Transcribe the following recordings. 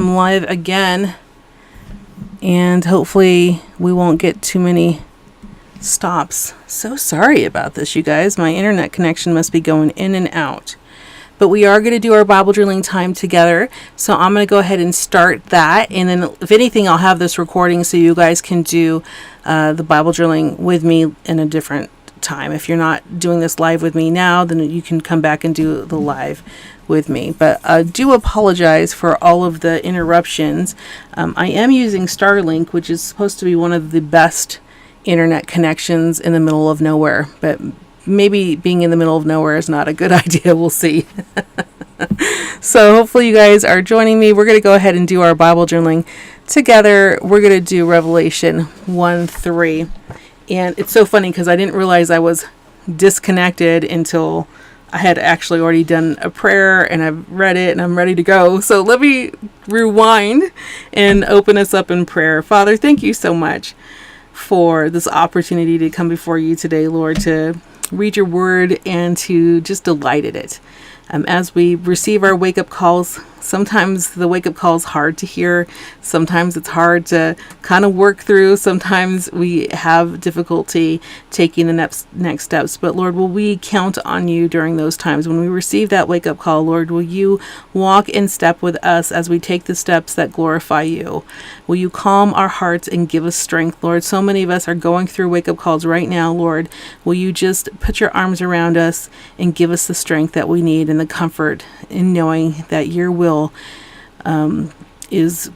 I'm live again, and hopefully we won't get too many stops. So sorry about this, you guys. My internet connection must be going in and out. But we are going to do our Bible journaling time together. So I'm going to go ahead and start that. And then if anything, I'll have this recording so you guys can do the Bible journaling with me in a different time. If you're not doing this live with me now, then you can come back and do the live with me. But I do apologize for all of the interruptions. I am using Starlink, which is supposed to be one of the best internet connections in the middle of nowhere. But maybe being in the middle of nowhere is not a good idea. We'll see. So hopefully you guys are joining me. We're going to go ahead and do our Bible journaling together. We're going to do Revelation 1:3. And it's so funny because I didn't realize I was disconnected until I had actually already done a prayer and I've read it and I'm ready to go. So let me rewind and open us up in prayer. Father, thank you so much for this opportunity to come before you today, Lord, to read your word and to just delight in it. As we receive our wake-up calls, sometimes the wake-up call is hard to hear. Sometimes it's hard to kind of work through. Sometimes we have difficulty taking the next steps. But Lord, will we count on you during those times? When we receive that wake-up call, Lord, will you walk in step with us as we take the steps that glorify you? Will you calm our hearts and give us strength, Lord? So many of us are going through wake-up calls right now, Lord. Will you just put your arms around us and give us the strength that we need and the comfort in knowing that your will is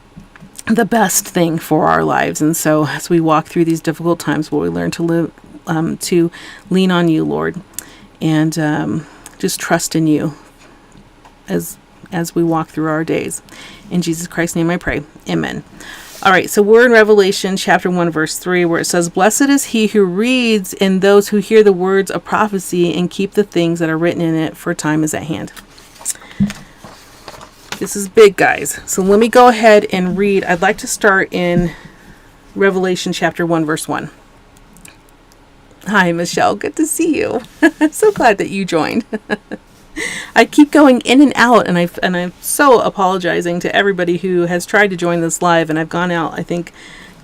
the best thing for our lives. And so as we walk through these difficult times, will we learn to live, to lean on you, Lord, and just trust in you as we walk through our days. In Jesus Christ's name I pray. Amen. All right, so we're in Revelation chapter 1, verse 3, where it says, "Blessed is he who reads and those who hear the words of prophecy and keep the things that are written in it, for time is at hand." This is big, guys. So let me go ahead and read. I'd like to start in Revelation chapter 1, verse 1. Hi, Michelle. Good to see you. I'm so glad that you joined. I keep going in and out, and I'm so apologizing to everybody who has tried to join this live, and I've gone out, I think,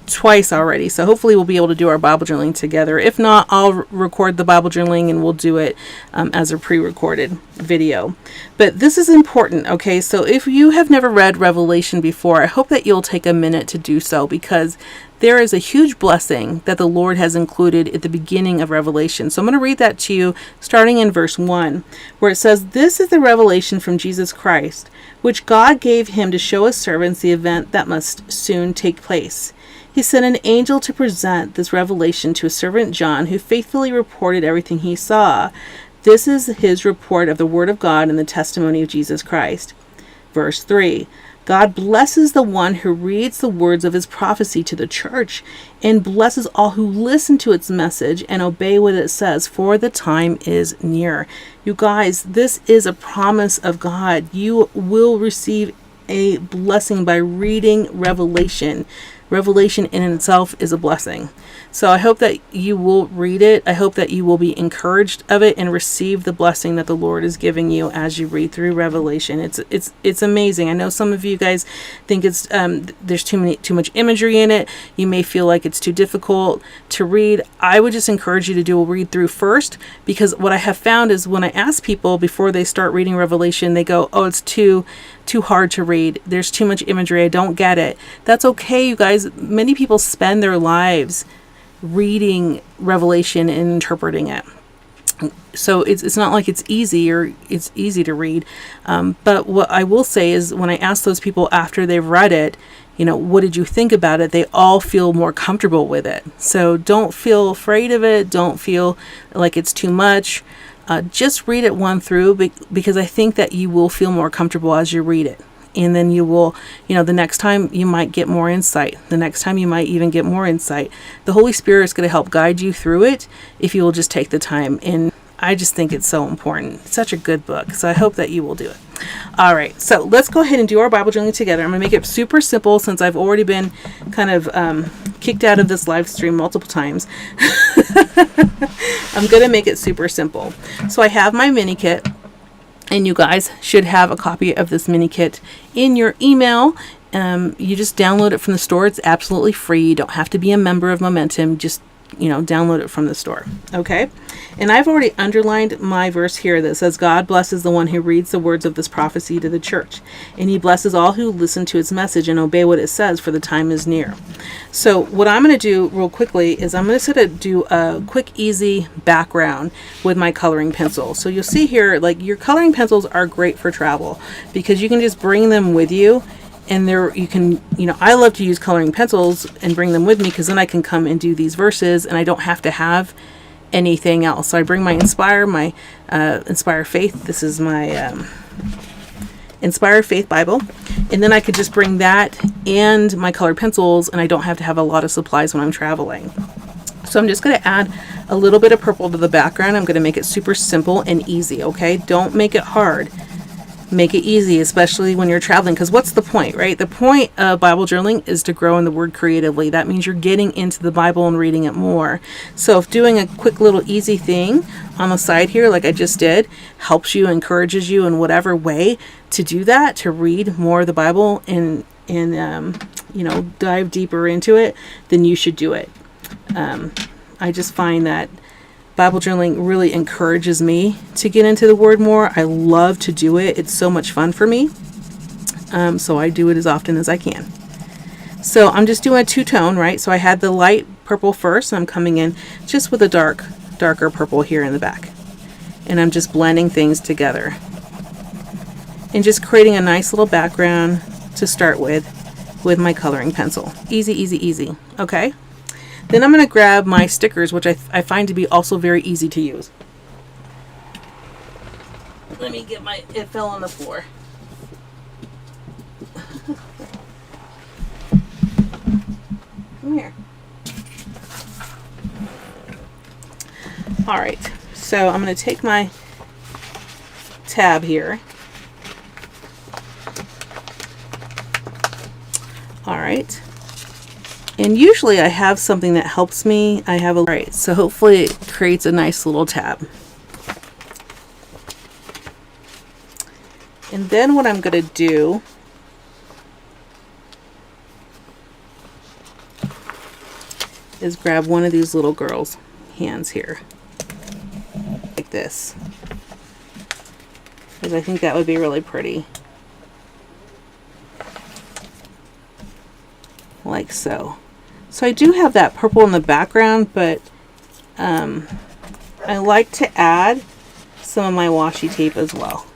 twice already. So hopefully we'll be able to do our Bible journaling together. If not, I'll record the Bible journaling and we'll do it as a pre-recorded video. But this is important, okay? So if you have never read Revelation before, I hope that you'll take a minute to do so, because there is a huge blessing that the Lord has included at the beginning of Revelation. So I'm going to read that to you starting in verse 1, where it says, "This is the revelation from Jesus Christ, which God gave him to show his servants the event that must soon take place. He sent an angel to present this revelation to his servant John, who faithfully reported everything he saw. This is his report of the word of God and the testimony of Jesus Christ." Verse 3, "God blesses the one who reads the words of his prophecy to the church, and blesses all who listen to its message and obey what it says, for the time is near." You guys, this is a promise of God. You will receive a blessing by reading Revelation. Revelation in itself is a blessing. So I hope that you will read it. I hope that you will be encouraged of it and receive the blessing that the Lord is giving you as you read through Revelation. It's amazing. I know some of you guys think it's there's too much imagery in it. You may feel like it's too difficult to read. I would just encourage you to do a read through first, because what I have found is when I ask people before they start reading Revelation, they go, "Oh, it's too hard to read. There's too much imagery. I don't get it." That's okay, you guys. Many people spend their lives reading Revelation and interpreting it. So it's not like it's easy to read. But what I will say is, when I ask those people after they've read it, what did you think about it? They all feel more comfortable with it. So don't feel afraid of it. Don't feel like it's too much. Just read it one through, because I think that you will feel more comfortable as you read it. And then you will, the next time you might get more insight. The next time you might even get more insight. The Holy Spirit is going to help guide you through it if you will just take the time. And I just think it's so important. It's such a good book. So I hope that you will do it. All right. So let's go ahead and do our Bible journaling together. I'm going to make it super simple, since I've already been kind of kicked out of this live stream multiple times. I'm going to make it super simple. So I have my mini kit. And you guys should have a copy of this mini kit in your email. You just download it from the store. It's absolutely free. You don't have to be a member of Momentum. Just, download it from the store. Okay. And I've already underlined my verse here that says, God blesses the one who reads the words of this prophecy to the church, and he blesses all who listen to its message and obey what it says, for the time is near. So what I'm going to do real quickly is I'm just going to do a quick, easy background with my coloring pencil. So you'll see here, like, your coloring pencils are great for travel because you can just bring them with you. And you can, I love to use coloring pencils and bring them with me because then I can come and do these verses and I don't have to have anything else. So I bring my Inspire Faith. This is my Inspire Faith Bible. And then I could just bring that and my colored pencils, and I don't have to have a lot of supplies when I'm traveling. So I'm just going to add a little bit of purple to the background. I'm going to make it super simple and easy, okay? Don't make it hard. Make it easy, especially when you're traveling, because what's the point, right? The point of Bible journaling is to grow in the Word creatively. That means you're getting into the Bible and reading it more. So if doing a quick little easy thing on the side here, like I just did, helps you, encourages you in whatever way to do that, to read more of the Bible and dive deeper into it, then you should do it. I just find that Bible journaling really encourages me to get into the Word more. I love to do it. It's so much fun for me. So I do it as often as I can. So I'm just doing a two-tone, right? So I had the light purple first, and I'm coming in just with a darker purple here in the back. And I'm just blending things together. And just creating a nice little background to start with my coloring pencil. Easy, easy, easy. Okay? Then I'm going to grab my stickers, which I find to be also very easy to use. Let me get it fell on the floor. Come here. All right, so I'm going to take my tab here. All right. And usually I have something that helps me. Alright, so hopefully it creates a nice little tab. And then what I'm going to do is grab one of these little girls' hands here. Like this. Because I think that would be really pretty. Like so. So I do have that purple in the background, but I like to add some of my washi tape as well.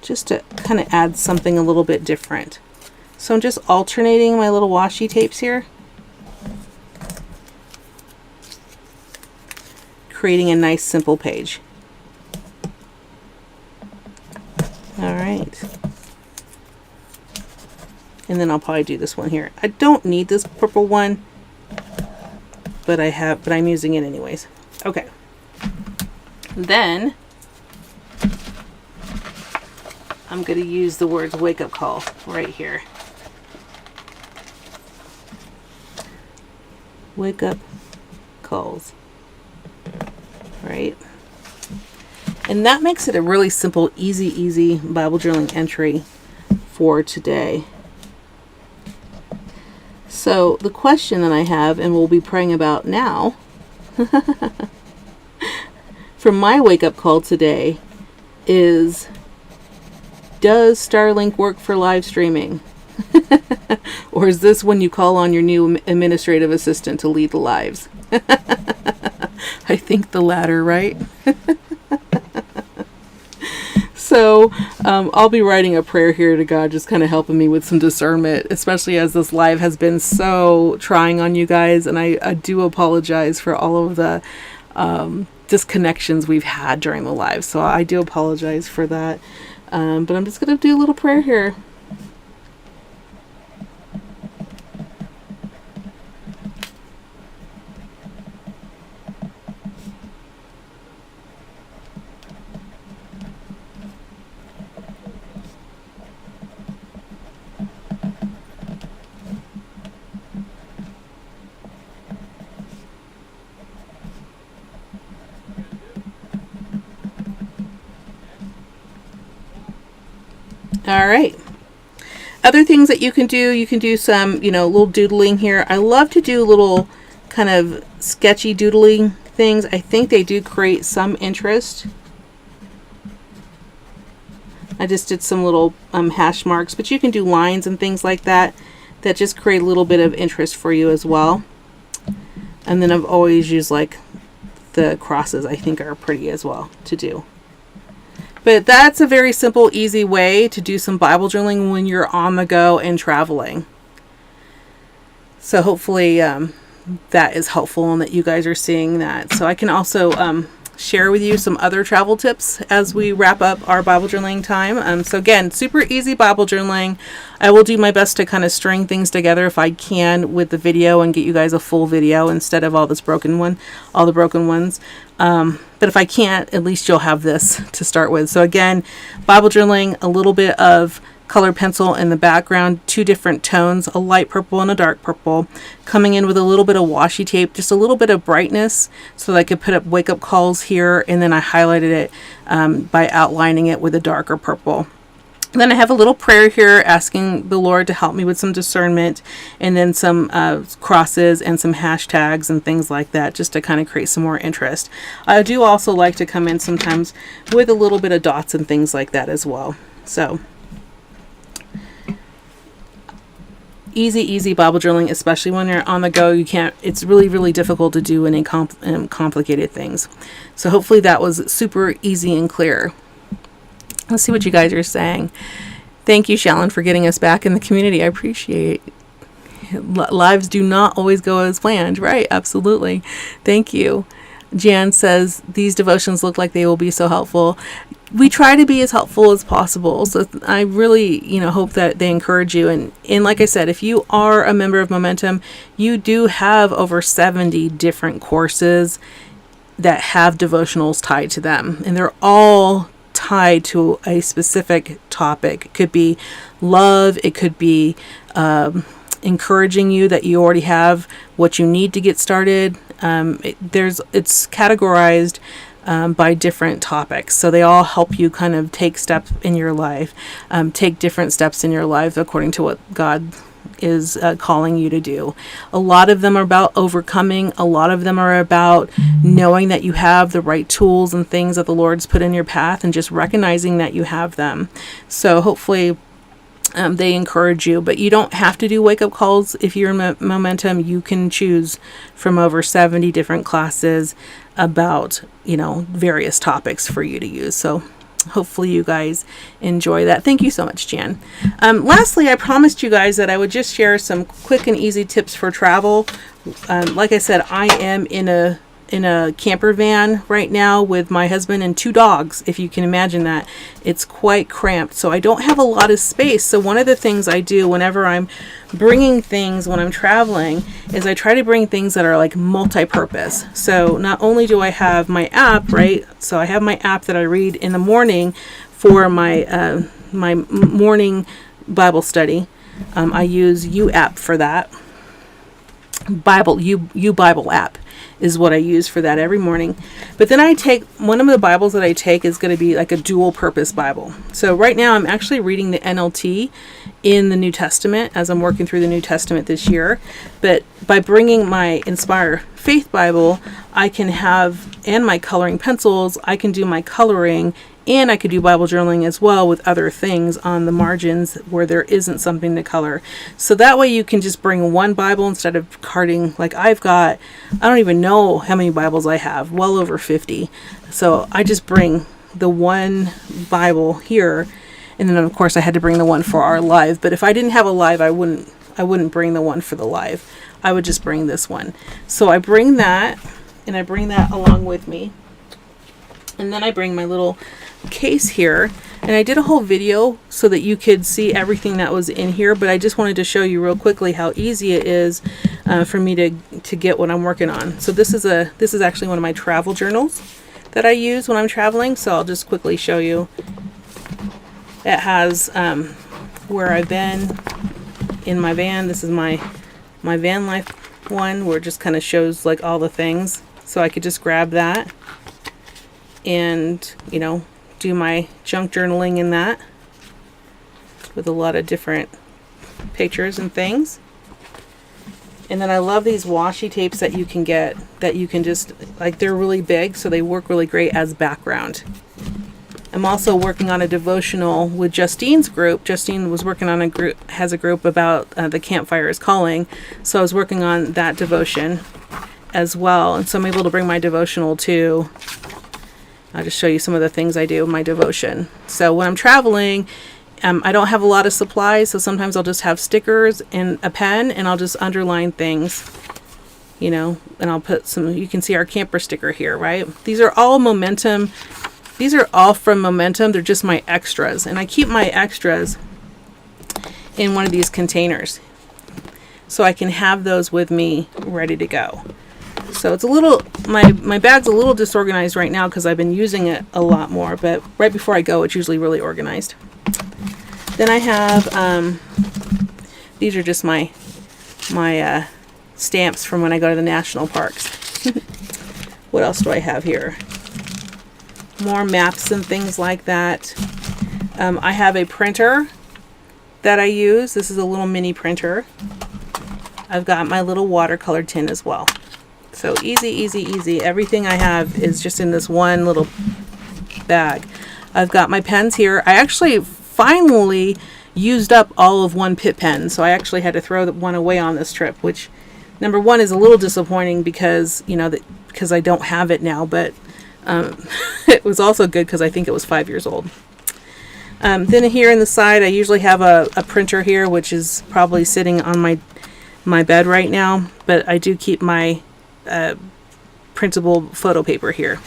Just to kind of add something a little bit different. So I'm just alternating my little washi tapes here. Creating a nice simple page. All right. And then I'll probably do this one here. I don't need this purple one, but I'm using it anyways. Okay. Then I'm going to use the words wake up call right here. Wake up calls. Right? And that makes it a really simple, easy Bible journaling entry for today. So the question that I have, and we'll be praying about now, for my wake-up call today is, does Starlink work for live streaming? Or is this when you call on your new administrative assistant to lead the lives? I think the latter, right? So I'll be writing a prayer here to God, just kind of helping me with some discernment, especially as this live has been so trying on you guys. And I do apologize for all of the disconnections we've had during the live. So I do apologize for that. But I'm just going to do a little prayer here. All right. Other things that you can do some, little doodling here. I love to do little kind of sketchy doodling things. I think they do create some interest. I just did some little hash marks, but you can do lines and things like that just create a little bit of interest for you as well. And then I've always used like the crosses, I think are pretty as well to do. But that's a very simple, easy way to do some Bible journaling when you're on the go and traveling. So hopefully that is helpful and that you guys are seeing that. So I can also share with you some other travel tips as we wrap up our Bible journaling time. So again, super easy Bible journaling. I will do my best to kind of string things together if I can with the video and get you guys a full video instead of all the broken ones. But if I can't, at least you'll have this to start with. So again, Bible journaling, a little bit of colored pencil in the background, 2 different tones, a light purple and a dark purple, coming in with a little bit of washi tape, just a little bit of brightness so that I could put up wake up calls here, and then I highlighted it by outlining it with a darker purple. And then I have a little prayer here asking the Lord to help me with some discernment, and then some crosses and some hashtags and things like that, just to kind of create some more interest. I do also like to come in sometimes with a little bit of dots and things like that as well. So easy Bible journaling, especially when you're on the go. It's really, really difficult to do any complicated things. So hopefully that was super easy and clear. Let's see what you guys are saying. Thank you, Shallon, for getting us back in the community. I appreciate it. Lives do not always go as planned, right? Absolutely. Thank you. Jan says, these devotions look like they will be so helpful. We try to be as helpful as possible. So I really, hope that they encourage you. And like I said, if you are a member of Momentum, you do have over 70 different courses that have devotionals tied to them. And they're all tied to a specific topic. It could be love. It could be encouraging you that you already have what you need to get started. It's categorized by different topics. So they all help you kind of take steps in your life, take different steps in your life according to what God is calling you to do. A lot of them are about overcoming. A lot of them are about knowing that you have the right tools and things that the Lord's put in your path and just recognizing that you have them. So hopefully they encourage you, but you don't have to do wake-up calls. If you're in Momentum, you can choose from over 70 different classes about, various topics for you to use. So hopefully you guys enjoy that. Thank you so much, Jan. Lastly, I promised you guys that I would just share some quick and easy tips for travel. Like I said, I am in a camper van right now with my husband and 2 dogs, if you can imagine that. It's quite cramped, so I don't have a lot of space. So one of the things I do whenever I'm bringing things when I'm traveling is I try to bring things that are like multi-purpose. So not only do I have my app, right? So I have my app that I read in the morning for my my morning Bible study. I use YouApp for that. Bible app is what I use for that every morning. But then I take, one of the Bibles that I take is going to be like a dual purpose Bible. So right now I'm actually reading the NLT in the New Testament as I'm working through the New Testament this year. But by bringing my Inspire Faith Bible, I can have, and my coloring pencils, I can do my coloring, and I could do Bible journaling as well with other things on the margins where there isn't something to color. So that way you can just bring one Bible instead of carting, like I've got, I don't even know how many Bibles I have, well over 50. So I just bring the one Bible here. And then of course I had to bring the one for our live. But if I didn't have a live, I wouldn't bring the one for the live. I would just bring this one. So I bring that, and I bring that along with me. And then I bring my little case here, and I did a whole video so that you could see everything that was in here, but I just wanted to show you real quickly how easy it is for me to get what I'm working on. So this is actually one of my travel journals that I use when I'm traveling, so I'll just quickly show you. It has where I've been in my van. This is my van life one, where it just kind of shows like all the things, so I could just grab that and do my junk journaling in that with a lot of different pictures and things. And then I love these washi tapes that you can get, that you can just, like, they're really big, so they work really great as background. I'm also working on a devotional with Justine's group. Justine was working on has a group about The Campfire is Calling. So I was working on that devotion as well. And so I'm able to bring my devotional too. I'll just show you some of the things I do in my devotion. So when I'm traveling, I don't have a lot of supplies, so sometimes I'll just have stickers and a pen, and I'll just underline things, you know, and I'll put some, you can see our camper sticker here, right? These are all Momentum. These are all from Momentum. They're just my extras, and I keep my extras in one of these containers so I can have those with me ready to go. So it's a little, my bag's a little disorganized right now because I've been using it a lot more, but right before I go, it's usually really organized. Then I have, these are just my stamps from when I go to the national parks. What else do I have here? More maps and things like that. I have a printer that I use. This is a little mini printer. I've got my little watercolor tin as well. So easy, easy, easy. Everything I have is just in this one little bag. I've got my pens here. I actually finally used up all of one Pitt pen, so I actually had to throw one away on this trip, which number one is a little disappointing because, you know, because I don't have it now, but it was also good because I think it was 5 years old. Then here in the side, I usually have a printer here, which is probably sitting on my bed right now, but I do keep my printable photo paper here.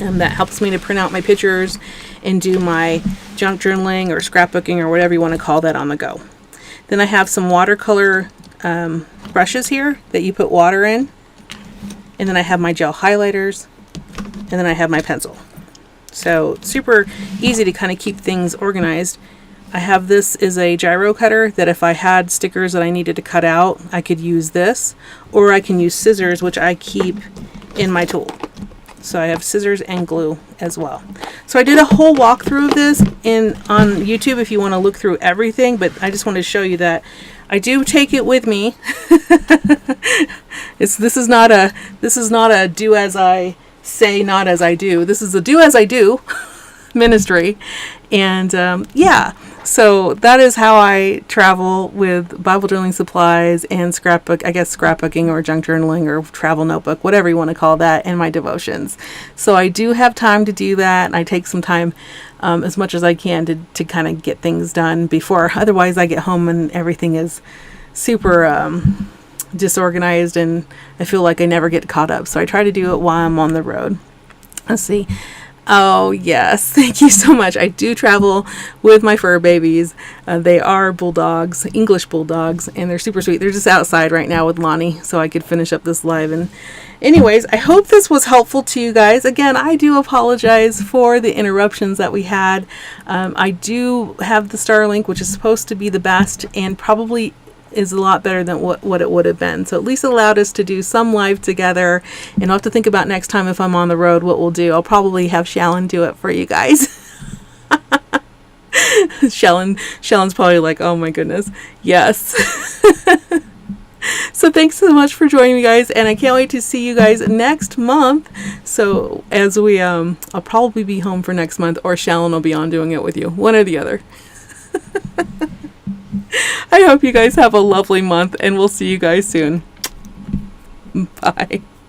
And that helps me to print out my pictures and do my junk journaling or scrapbooking or whatever you want to call that on the go. Then I have some watercolor brushes here that you put water in. And then I have my gel highlighters. And then I have my pencil. So super easy to kind of keep things organized. I have this is a gyro cutter that if I had stickers that I needed to cut out, I could use this. Or I can use scissors, which I keep in my tool. So I have scissors and glue as well. So I did a whole walkthrough of this on YouTube if you want to look through everything, but I just want to show you that I do take it with me. This is not a do as I say, not as I do. This is a do as I do ministry. And yeah, so that is how I travel with Bible journaling supplies and scrapbooking or junk journaling or travel notebook, whatever you want to call that, and my devotions. So I do have time to do that, and I take some time as much as I can to kind of get things done before. Otherwise, I get home and everything is super disorganized, and I feel like I never get caught up. So I try to do it while I'm on the road. Let's see. Oh, yes. Thank you so much. I do travel with my fur babies. They are bulldogs, English bulldogs, and they're super sweet. They're just outside right now with Lonnie, so I could finish up this live. And anyways, I hope this was helpful to you guys. Again, I do apologize for the interruptions that we had. I do have the Starlink, which is supposed to be the best and probably is a lot better than what it would have been. So at least it allowed us to do some live together, and I'll have to think about next time if I'm on the road what we'll do. I'll probably have Shallon do it for you guys. Shallon's probably like, oh my goodness, yes. So thanks so much for joining me, guys, and I can't wait to see you guys next month. So as we I'll probably be home for next month, or Shallon will be on doing it with you, one or the other. I hope you guys have a lovely month, and we'll see you guys soon. Bye.